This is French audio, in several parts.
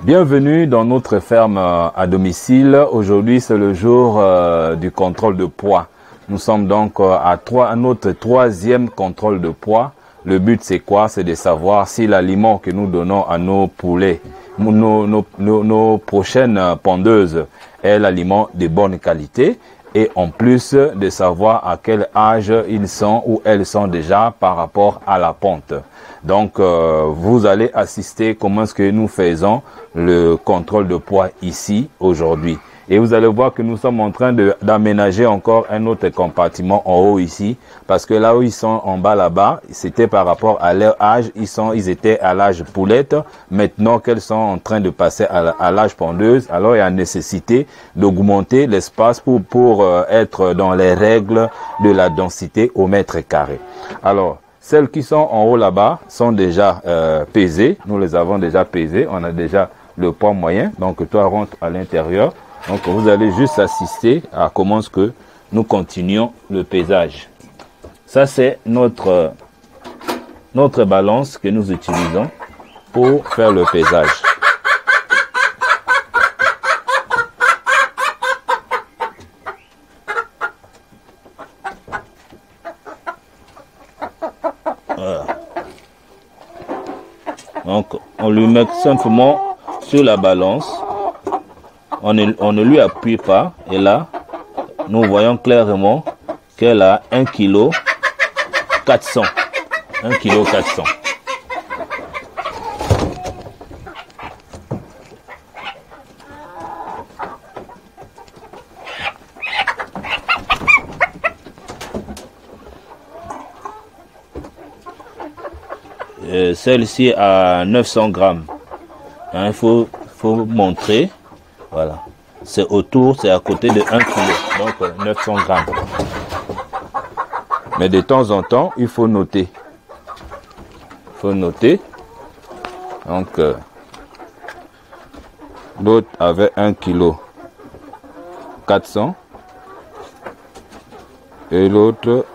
Bienvenue dans notre ferme à domicile. Aujourd'hui, c'est le jour du contrôle de poids. Nous sommes donc à notre troisième contrôle de poids. Le but, c'est quoi? C'est de savoir si l'aliment que nous donnons à nos poulets, nos prochaines pondeuses, est l'aliment de bonne qualité. Et en plus de savoir à quel âge ils sont ou elles sont déjà par rapport à la ponte. Donc, vous allez assister comment est-ce que nous faisons le contrôle de poids ici, aujourd'hui. Et vous allez voir que nous sommes en train d'aménager encore un autre compartiment en haut ici. Parce que là où ils sont en bas là-bas, c'était par rapport à leur âge. Ils étaient à l'âge poulette. Maintenant qu'elles sont en train de passer à l'âge pondeuse, alors il y a nécessité d'augmenter l'espace pour être dans les règles de la densité au mètre carré. Alors, celles qui sont en haut là-bas sont déjà pesées. Nous les avons déjà pesées. On a déjà le poids moyen. Donc, toi rentre à l'intérieur. Donc, vous allez juste assister à comment est-ce que nous continuons le pesage. Ça, c'est notre balance que nous utilisons pour faire le pesage. Voilà. Donc, on lui met simplement sur la balance. On ne lui appuie pas. Et là, nous voyons clairement qu'elle a 1 kg 400. 1 kg 400. Celle-ci a 900 grammes. Il faut montrer. Voilà. C'est autour, c'est à côté de 1 kg. Donc 900 grammes. Mais de temps en temps, il faut noter. Il faut noter. Donc, l'autre avait 1 kg 400. Et l'autre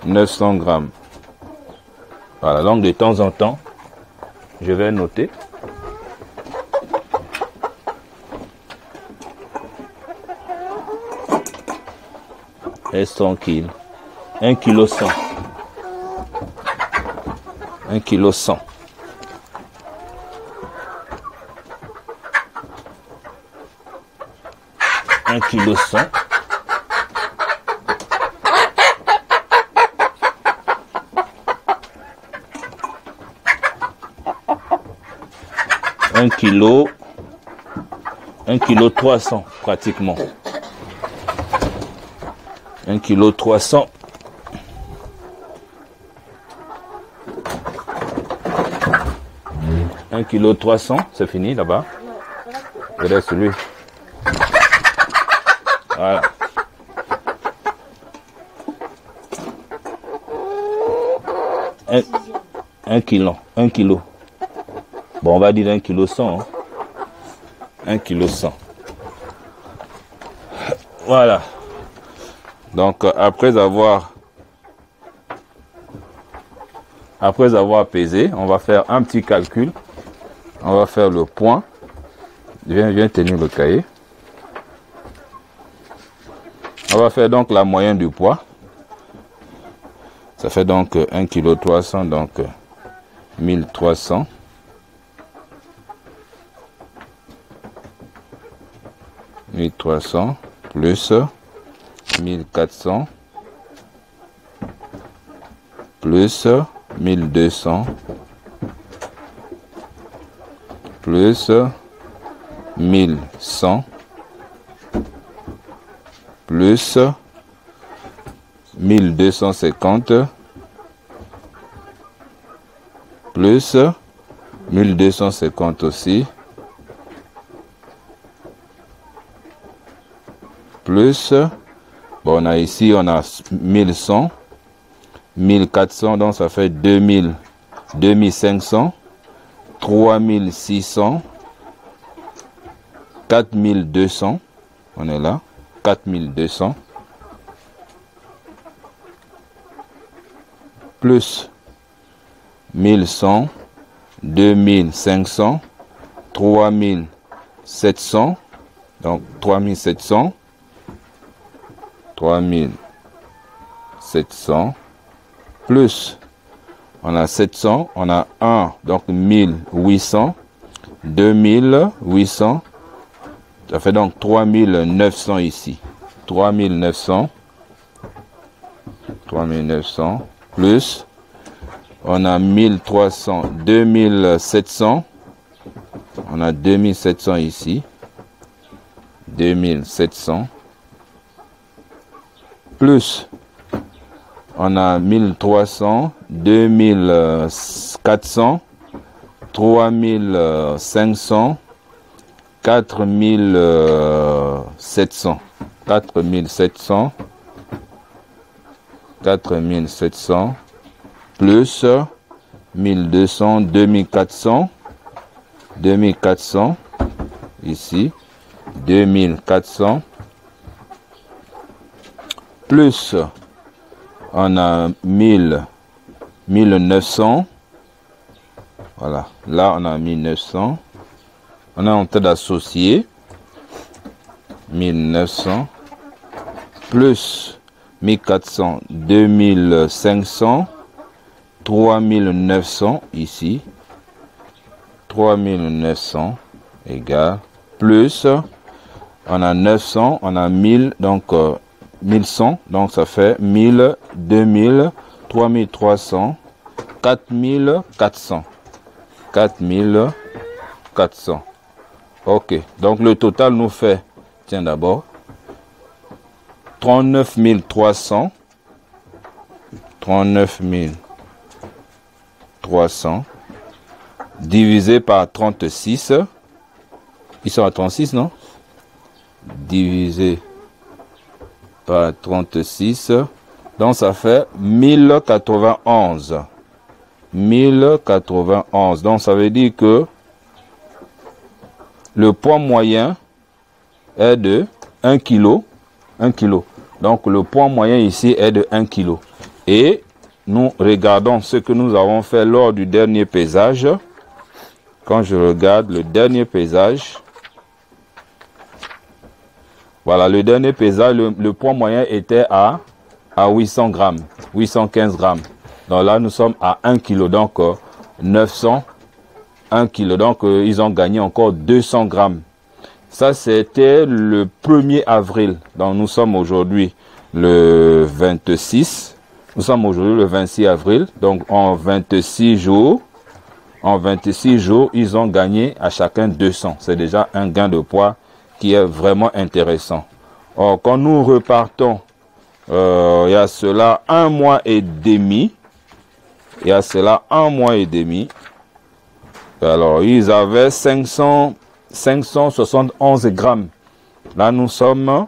900 grammes. Voilà, donc de temps en temps, je vais noter. Reste tranquille. 1 kg 100. 1 kg 100. Un kilo 100. Un kilo 300 pratiquement. 1 kg 300. Un kilo 300, c'est fini là-bas. Regarde celui. Voilà. 1 kilo. 1 kilo. Bon, on va dire 1 kg 100. Hein. 1 kg 100. Voilà. Donc, après avoir pesé, on va faire un petit calcul. On va faire le point. Viens tenir le cahier. On va faire donc la moyenne du poids. Ça fait donc 1 kg 300, donc 1300. 1300 plus 1400 plus 1200 plus 1100 plus 1250 plus 1250 aussi plus, bon, on a ici, on a 1100, 1400, donc ça fait 2000, 2500, 3600, 4200. On est là. 4200. Plus 1100. 2500. 3700. Donc 3700. 3700. Plus, on a 700, on a 1, donc 1800, 2800, ça fait donc 3900 ici. 3900, plus, on a 1300, 2700, on a 2700 ici, 2700, plus, on a 1300, 2400, 3500, 4700, 4700, plus 1200, 2400, 2400, ici, 2400, plus on a 1900, voilà, là on a 1900, on a en tête d'associer, 1900, plus 1400, 2500, 3900 ici, 3900 égale, plus on a 900, on a 1000, donc 1100, donc ça fait 1000, 2000, 3300, 4400. 4400. Ok, donc le total nous fait, tiens d'abord, 39 300. 39 300 divisé par 36. Ils sont à 36, non? Divisé par 36. Donc ça fait 1091. 1091. Donc ça veut dire que le poids moyen est de 1 kg. 1 kg. Donc le poids moyen ici est de 1 kg. Et nous regardons ce que nous avons fait lors du dernier pesage. Quand je regarde le dernier pesage, voilà, le dernier pesage, le poids moyen était à 800 grammes, 815 grammes. Donc là, nous sommes à 1 kg, donc 900, 1 kg. Donc ils ont gagné encore 200 grammes. Ça, c'était le 1er avril. Donc nous sommes aujourd'hui le 26. Nous sommes aujourd'hui le 26 avril. Donc en 26 jours, ils ont gagné à chacun 200. C'est déjà un gain de poids qui est vraiment intéressant. Or, quand nous repartons, il y a cela 1 mois et demi. Il y a cela 1 mois et demi. Alors, ils avaient 571 grammes. Là, nous sommes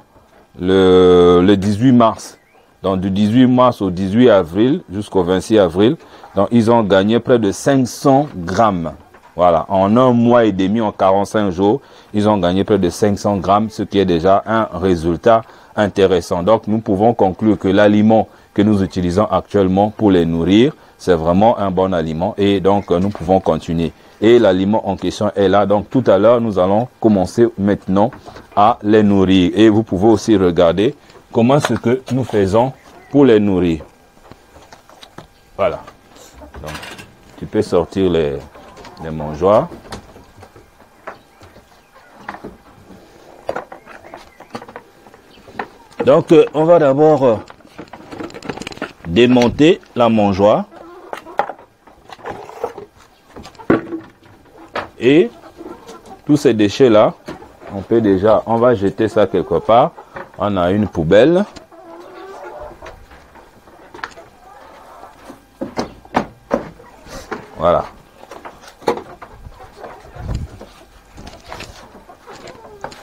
le 18 mars. Donc, du 18 mars au 18 avril jusqu'au 26 avril. Donc, ils ont gagné près de 500 grammes. Voilà, en 1 mois et demi, en 45 jours, ils ont gagné près de 500 grammes, ce qui est déjà un résultat intéressant. Donc, nous pouvons conclure que l'aliment que nous utilisons actuellement pour les nourrir, c'est vraiment un bon aliment et donc nous pouvons continuer. Et l'aliment en question est là. Donc, tout à l'heure, nous allons commencer maintenant à les nourrir. Et vous pouvez aussi regarder comment ce que nous faisons pour les nourrir. Voilà. Donc, tu peux sortir les mangeoires. Donc, on va d'abord démonter la mangeoire. Et tous ces déchets-là, on va jeter ça quelque part. On a une poubelle. Voilà.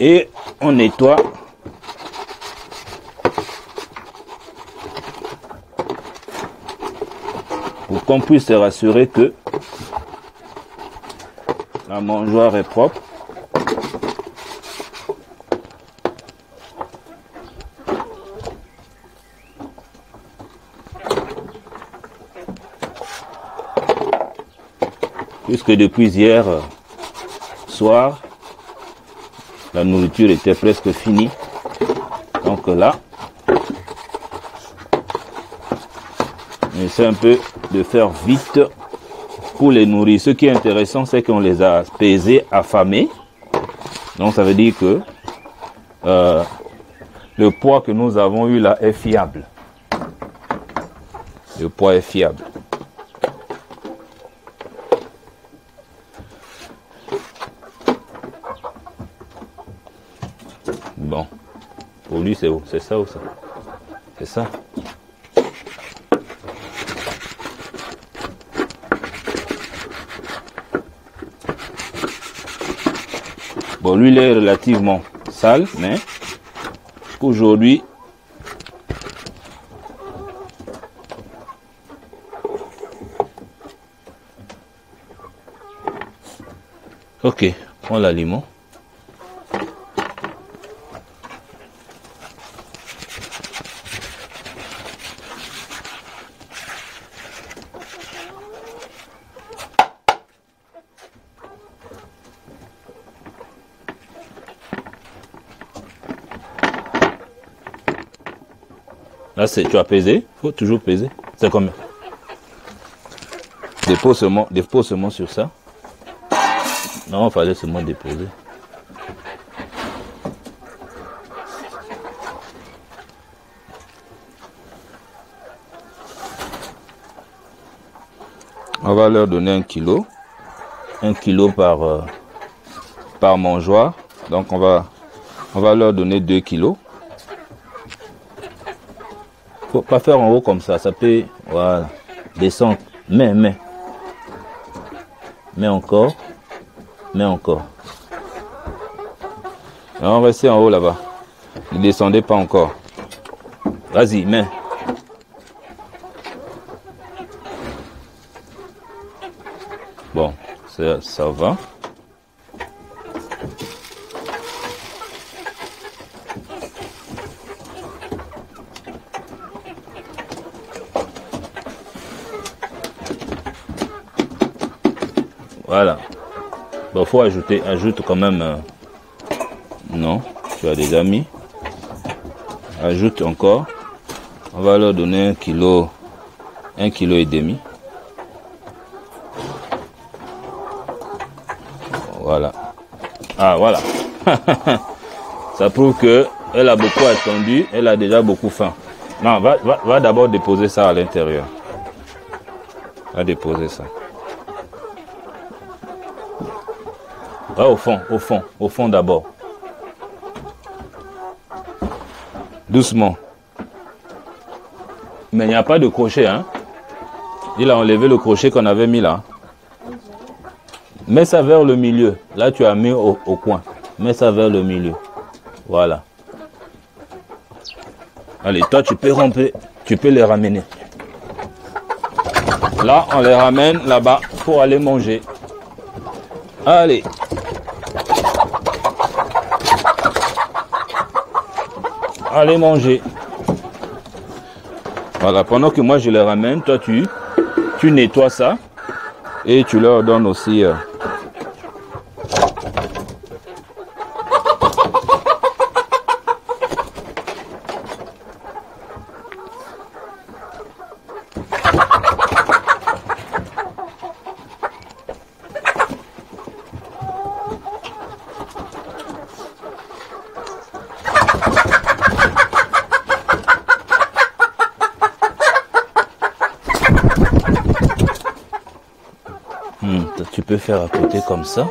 Et on nettoie pour qu'on puisse se rassurer que la mangeoire est propre. puisque depuis hier soir, la nourriture était presque finie. Donc là, on essaie un peu de faire vite pour les nourrir. Ce qui est intéressant, c'est qu'on les a pesés affamés. Donc ça veut dire que le poids que nous avons eu là est fiable. Le poids est fiable. Bon. Pour lui, c'est où? C'est ça ou ça? C'est ça. Bon, lui, il est relativement sale, mais aujourd'hui, ok, prends l'aliment. Là, tu as pesé. Il faut toujours peser. C'est combien? Dépose seulement sur ça. Non, il fallait seulement déposer. On va leur donner 1 kilo. 1 kilo par mangeoire. Donc, on va leur donner 2 kilos. Faut pas faire en haut comme ça, ça peut, voilà, descendre, mais encore, alors, on va rester en haut là-bas, ne descendez pas encore, vas-y, mais, bon, ça va. Voilà. Bon, faut ajoute quand même. Non, tu as déjà mis. Ajoute encore. On va leur donner 1 kilo et demi. Voilà. Ah, voilà. Ça prouve que elle a beaucoup attendu. Elle a déjà beaucoup faim. Non, va d'abord déposer ça à l'intérieur. Va déposer ça. Va au fond d'abord. Doucement. Mais il n'y a pas de crochet, hein. Il a enlevé le crochet qu'on avait mis là. Mets ça vers le milieu. Là, tu as mis au coin. Mets ça vers le milieu. Voilà. Allez, toi, tu peux ramper. Tu peux les ramener. Là, on les ramène là-bas pour aller manger. Allez. Allez manger. Voilà, pendant que moi je les ramène, toi tu nettoies ça et tu leur donnes aussi tu peux faire à côté comme ça.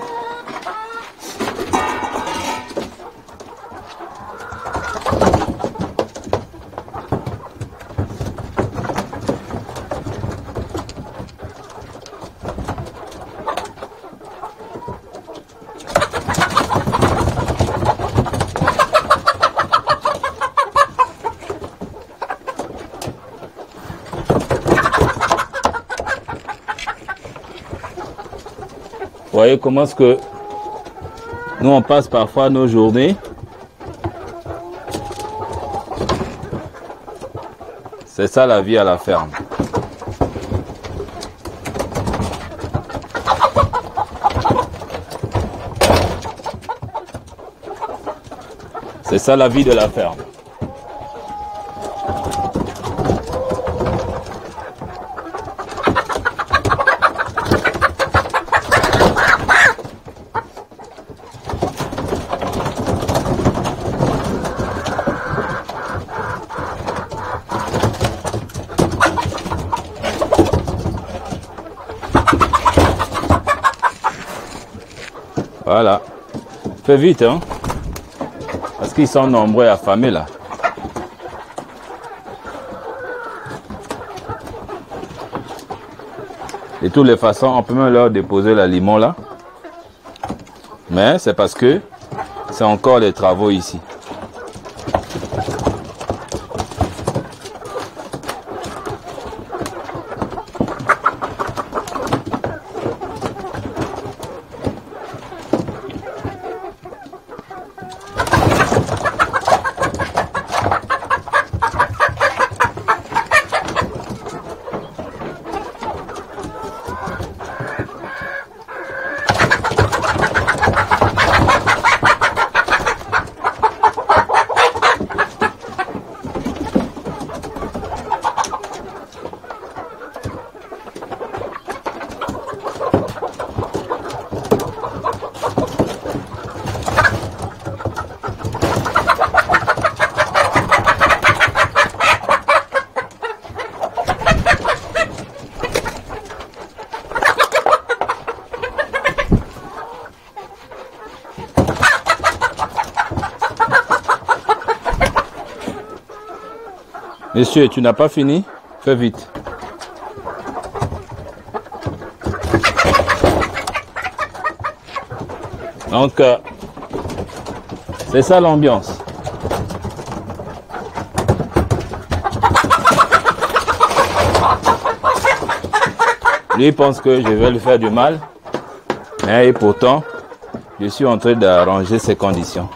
Vous voyez comment est-ce que nous on passe parfois nos journées. C'est ça la vie à la ferme. C'est ça la vie de la ferme. Voilà. Fais vite, hein. Parce qu'ils sont nombreux affamés là. De toutes les façons, on peut même leur déposer la limon là. Mais c'est parce que c'est encore les travaux ici. Monsieur, tu n'as pas fini? Fais vite. Donc, c'est ça l'ambiance. Lui pense que je vais lui faire du mal, mais pourtant, je suis en train d'arranger ses conditions.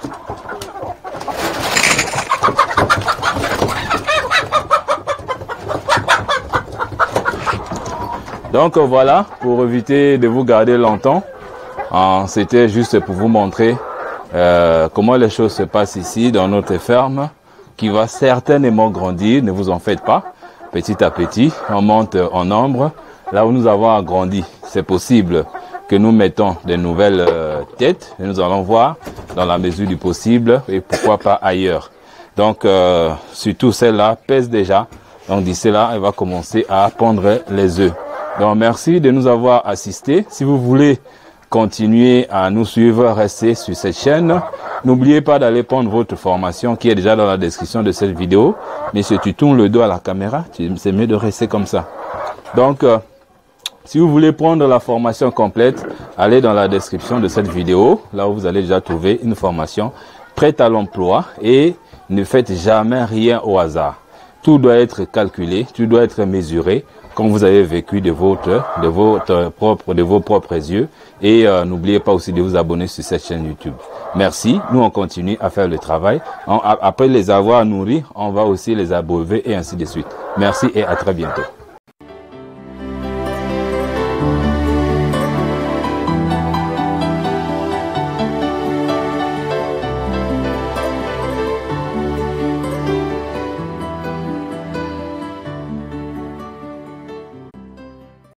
Donc voilà, pour éviter de vous garder longtemps, c'était juste pour vous montrer comment les choses se passent ici dans notre ferme, qui va certainement grandir, ne vous en faites pas. Petit à petit, on monte en nombre. Là où nous avons agrandi, c'est possible que nous mettons de nouvelles têtes et nous allons voir dans la mesure du possible et pourquoi pas ailleurs. Donc surtout celle-là pèse déjà, donc d'ici là, elle va commencer à pondre les œufs. Donc merci de nous avoir assistés. Si vous voulez continuer à nous suivre, restez sur cette chaîne. N'oubliez pas d'aller prendre votre formation qui est déjà dans la description de cette vidéo. Mais si tu tournes le dos à la caméra, c'est mieux de rester comme ça. Donc, si vous voulez prendre la formation complète, allez dans la description de cette vidéo. Là où vous allez déjà trouver une formation prête à l'emploi. Et ne faites jamais rien au hasard. Tout doit être calculé, tout doit être mesuré, comme vous avez vécu de vos propres yeux. Et n'oubliez pas aussi de vous abonner sur cette chaîne YouTube. Merci. Nous, on continue à faire le travail. Après les avoir nourris, on va aussi les abreuver et ainsi de suite. Merci et à très bientôt.